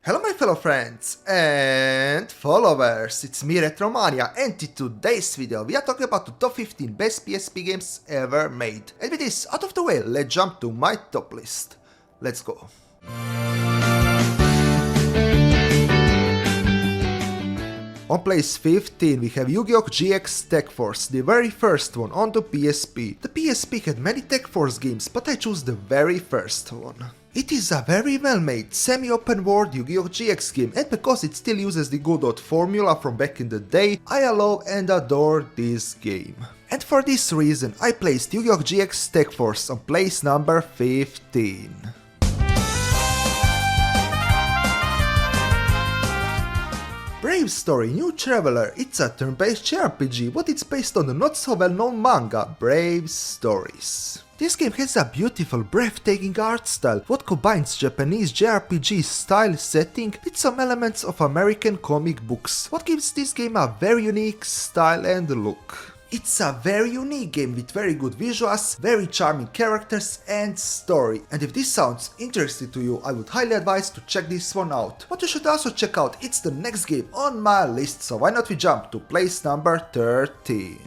Hello my fellow friends and followers, it's me Retromania, and in today's video we are talking about the top 15 best PSP games ever made. And with this out of the way, let's jump to my top list. Let's go. On place 15 we have Yu-Gi-Oh! GX Tech Force, the very first one on the PSP. The PSP had many Tech Force games, but I chose the very first one. It is a very well made, semi-open world Yu-Gi-Oh! GX game, and because it still uses the good old formula from back in the day, I love and adore this game. And for this reason I placed Yu-Gi-Oh! GX Tech Force on place number 15. Brave Story New Traveler, it's a turn-based JRPG, but it's based on the not so well-known manga, Brave Stories. This game has a beautiful, breathtaking art style, what combines Japanese JRPG style setting with some elements of American comic books, what gives this game a very unique style and look. It's a very unique game with very good visuals, very charming characters and story, and if this sounds interesting to you, I would highly advise to check this one out. What you should also check out, it's the next game on my list, so why not we jump to place number 13.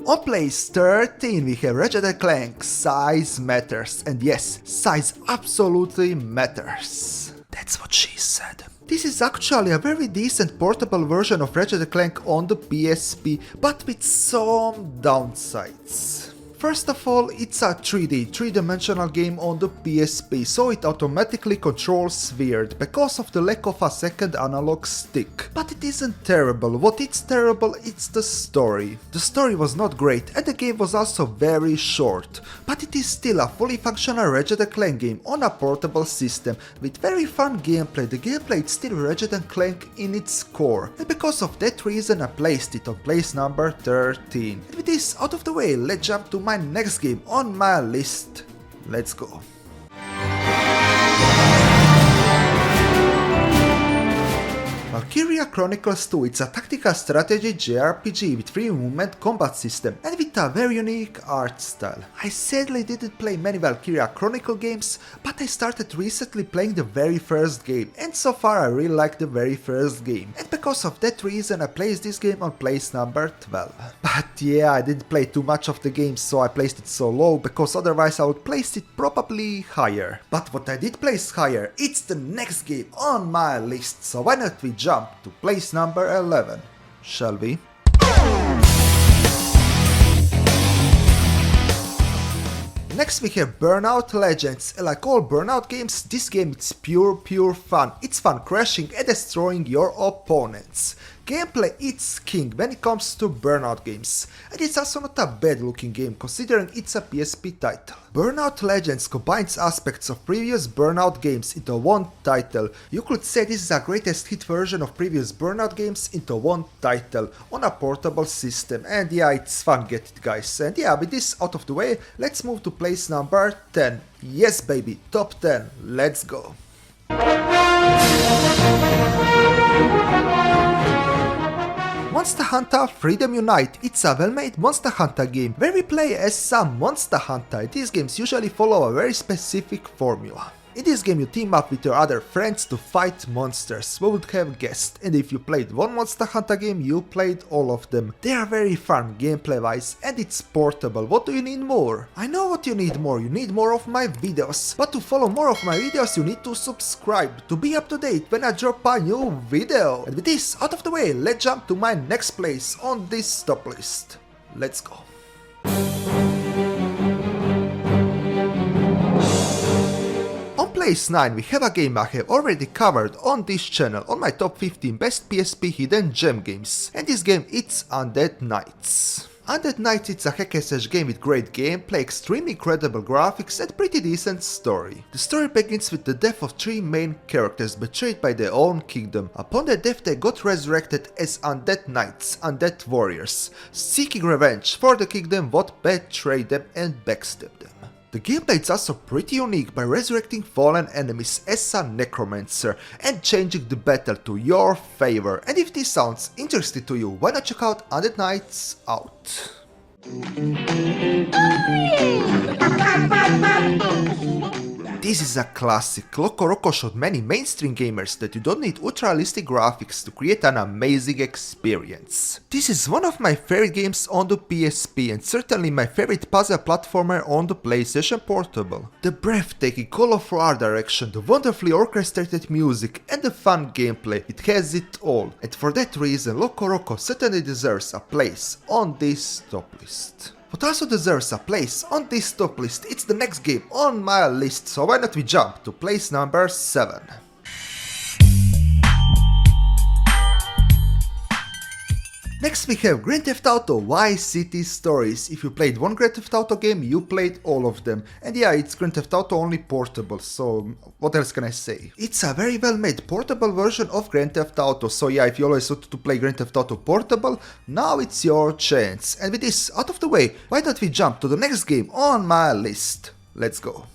On place 13 we have Ratchet & Clank Size Matters, and yes, size absolutely matters. That's what she said. This is actually a very decent portable version of Ratchet & Clank on the PSP, but with some downsides. First of all, it's a 3D, three-dimensional game on the PSP, so it automatically controls weird, because of the lack of a second analog stick. But it isn't terrible, what is terrible, it's the story. The story was not great, and the game was also very short. But it is still a fully functional Ratchet & Clank game on a portable system, with very fun gameplay. The gameplay is still Ratchet & Clank in its core, and because of that reason I placed it on place number 13. And with this out of the way, let's jump to my next game on my list. Let's go. Valkyria Chronicles 2, it's a tactical strategy JRPG with free movement combat system and with a very unique art style. I sadly didn't play many Valkyria Chronicle games, but I started recently playing the very first game, and so far I really like the very first game. And because of that reason I placed this game on place number 12. But yeah, I didn't play too much of the game, so I placed it so low, because otherwise I would place it probably higher. But what I did place higher, it's the next game on my list, so why not we jump to place number 11, shall we? Next we have Burnout Legends, and like all Burnout games, this game is pure fun. It's fun crashing and destroying your opponents. Gameplay is king when it comes to Burnout games, and it's also not a bad looking game considering it's a PSP title. Burnout Legends combines aspects of previous Burnout games into one title. You could say this is a greatest hit version of previous Burnout games into one title on a portable system, and yeah, it's fun, get it guys. And yeah, with this out of the way, let's move to place number 10. Yes baby, top 10, let's go. Monster Hunter Freedom Unite, it's a well-made Monster Hunter game where we play as some Monster Hunter. These games usually follow a very specific formula. In this game you team up with your other friends to fight monsters, who would have guessed, and if you played one Monster Hunter game, you played all of them. They are very fun gameplay wise, and it's portable. What do you need more? I know what you need more of my videos. But to follow more of my videos you need to subscribe, to be up to date when I drop a new video. And with this out of the way, let's jump to my next place on this top list. Let's go. On place 9 we have a game I have already covered on this channel on my top 15 best PSP Hidden Gem Games, and this game it's Undead Knights. Undead Knights it's a hack and slash game with great gameplay, extremely incredible graphics and pretty decent story. The story begins with the death of three main characters betrayed by their own kingdom. Upon their death they got resurrected as Undead Knights, undead warriors, seeking revenge for the kingdom what betrayed them and backstabbed them. The gameplay is also pretty unique by resurrecting fallen enemies as a necromancer and changing the battle to your favor. And if this sounds interesting to you, why not check out Undead Knights out? this is a classic. Loco Roco showed many mainstream gamers that you don't need ultra-realistic graphics to create an amazing experience. This is one of my favorite games on the PSP and certainly my favorite puzzle platformer on the PlayStation Portable. The breathtaking colorful art direction, the wonderfully orchestrated music and the fun gameplay, it has it all. And for that reason, Loco Roco certainly deserves a place on this top list. What also deserves a place on this top list, it's the next game on my list, so why not we jump to place number 7. Next we have Grand Theft Auto Vice City Stories. If you played one Grand Theft Auto game, you played all of them. And yeah, it's Grand Theft Auto only portable, so what else can I say? It's a very well made portable version of Grand Theft Auto, so yeah, if you always wanted to play Grand Theft Auto portable, now it's your chance. And with this out of the way, why don't we jump to the next game on my list? Let's go.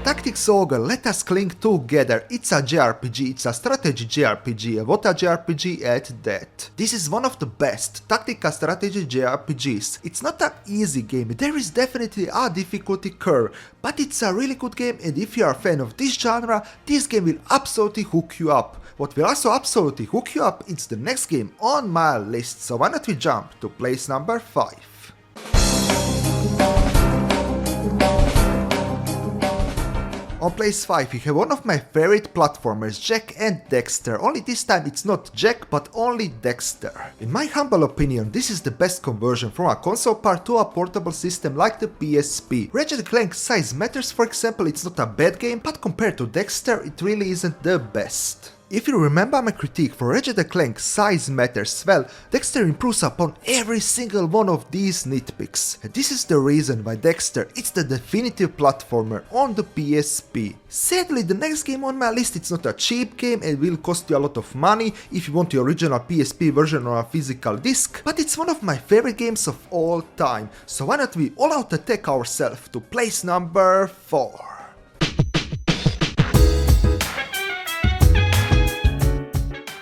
Tactics Ogre, Let Us Cling Together. It's a JRPG, it's a strategy JRPG, what a JRPG at that. This is one of the best tactical strategy JRPGs. It's not an easy game, there is definitely a difficulty curve, but it's a really good game, and if you are a fan of this genre, this game will absolutely hook you up. What will also absolutely hook you up, it's the next game on my list, so why not we jump to place number 5. On place 5 we have one of my favorite platformers, Jak and Daxter, only this time it's not Jak but only Daxter. In my humble opinion, this is the best conversion from a console part to a portable system like the PSP. Ratchet & Clank Size Matters, for example, it's not a bad game, but compared to Daxter it really isn't the best. If you remember my critique for Ratchet & Clank Size Matters, well, Daxter improves upon every single one of these nitpicks. And this is the reason why Daxter is the definitive platformer on the PSP. Sadly, the next game on my list, it's not a cheap game and will cost you a lot of money if you want the original PSP version on a physical disc, but it's one of my favorite games of all time. So why not we all out attack ourselves to place number 4.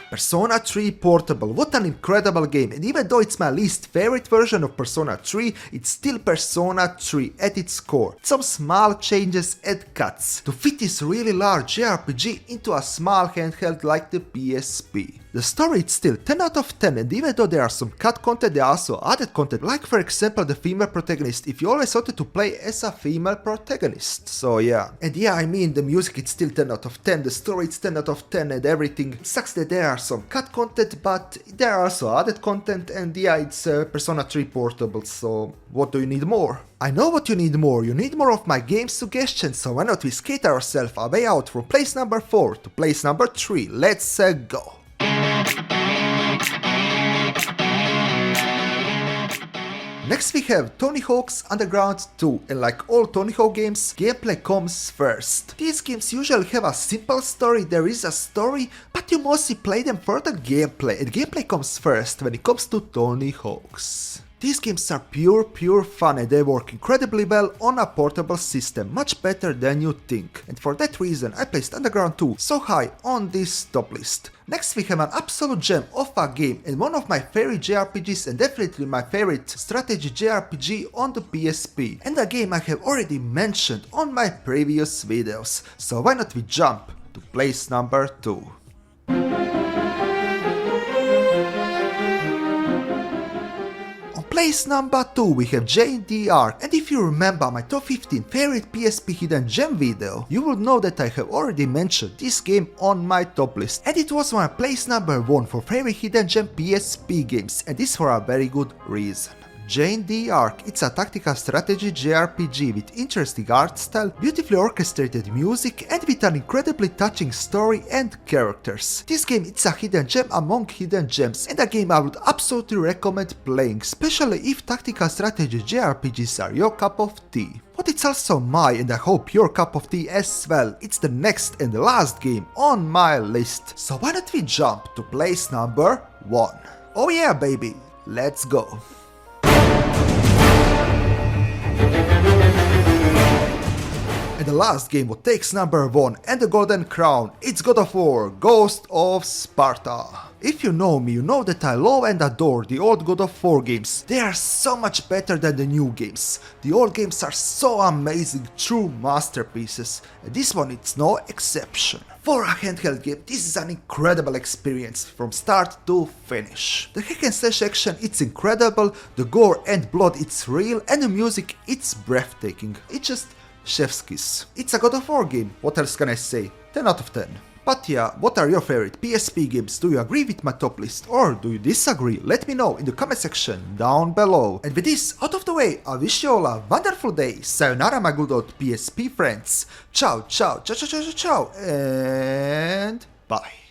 Persona 3 Portable, what an incredible game, and even though it's my least favorite version of Persona 3, it's still Persona 3 at its core. Some small changes and cuts to fit this really large JRPG into a small handheld like the PSP. The story is still 10 out of 10, and even though there are some cut content, there are also added content, like for example the female protagonist, if you always wanted to play as a female protagonist, so yeah. And yeah, I mean, the music it's still 10 out of 10, the story is 10 out of 10 and everything. It sucks that there are some cut content, but there are also added content, and yeah, it's Persona 3 Portable, so what do you need more? I know what you need more of my game suggestions, so why not we skate ourselves a way out from place number 4 to place number 3, let's go! Next we have Tony Hawk's Underground 2, and like all Tony Hawk games, gameplay comes first. These games usually have a simple story, there is a story, but you mostly play them for the gameplay, and gameplay comes first when it comes to Tony Hawk's. These games are pure fun and they work incredibly well on a portable system, much better than you think. And for that reason I placed Underground 2 so high on this top list. Next we have an absolute gem of a game and one of my favorite JRPGs and definitely my favorite strategy JRPG on the PSP. And a game I have already mentioned on my previous videos. So why not we jump to place number 2. Place number 2 we have Jane the Ark, and if you remember my top 15 favorite PSP Hidden Gem video, you will know that I have already mentioned this game on my top list, and it was my place number 1 for favorite Hidden Gem PSP games, and this for a very good reason. Jane the Ark, it's a tactical strategy JRPG with interesting art style, beautifully orchestrated music and with an incredibly touching story and characters. This game it's a hidden gem among hidden gems and a game I would absolutely recommend playing, especially if tactical strategy JRPGs are your cup of tea. But it's also my and I hope your cup of tea as well. It's the next and the last game on my list. So why don't we jump to place number 1. Oh yeah baby, let's go. And the last game what takes number 1 and the golden crown, it's God of War, Ghost of Sparta. If you know me, you know that I love and adore the old God of War games. They are so much better than the new games. The old games are so amazing, true masterpieces, and this one it's no exception. For a handheld game, this is an incredible experience from start to finish. The hack and slash action it's incredible, the gore and blood it's real, and the music it's breathtaking. It's just chef's kiss. It's a God of War game, what else can I say? 10 out of 10. But yeah, what are your favorite PSP games? Do you agree with my top list or do you disagree? Let me know in the comment section down below. And with this out of the way, I wish you all a wonderful day. Sayonara my good old PSP friends. Ciao, ciao, ciao, ciao, ciao, ciao, and bye.